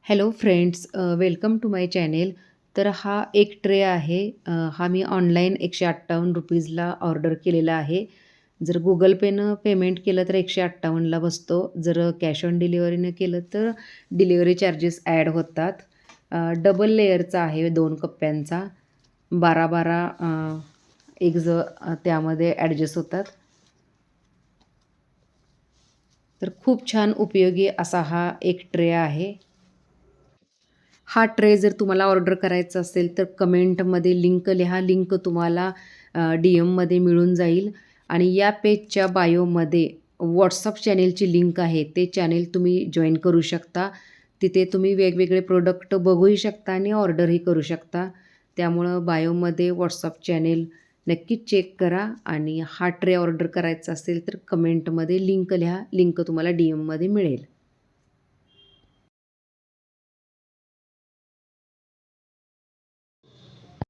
Hello friends, welcome to my channel. तर हा एक ट्रे आहे. हा मी ऑनलाईन ₹158 ऑर्डर केलेला आहे. जर Google पेनं पेमेंट केलं तर 158ला बसतो. जर कॅश ऑन डिलिव्हरीनं केलं तर डिलिव्हरी चार्जेस ॲड होतात. डबल लेयरचा आहे 2 कप्प्यांचा. 12-12 एग्ज त्यामध्ये ॲडजस्ट होतात. तर खूप छान उपयोगी असा हा एक ट्रे आहे. हा ट्रे जर तुम्हाला ऑर्डर करायचा असेल तर कमेंटमध्ये लिंक लिहा. लिंक तुम्हाला डी-एममध्ये मिळून जाईल आणि या पेजच्या बायोमध्ये WhatsApp चॅनेलची लिंक आहे. ते चॅनेल तुम्ही जॉइन करू शकता. तिथे तुम्ही वेगवेगळे प्रोडक्ट बघूही शकता आणि ऑर्डरही करू शकता. त्यामुळं बायोमध्ये WhatsApp चॅनेल नक्कीच चेक करा आणि हा ट्रे ऑर्डर करायचा असेल तर कमेंटमध्ये लिंक लिहा. लिंक तुम्हाला डी-एममध्ये मिळेल.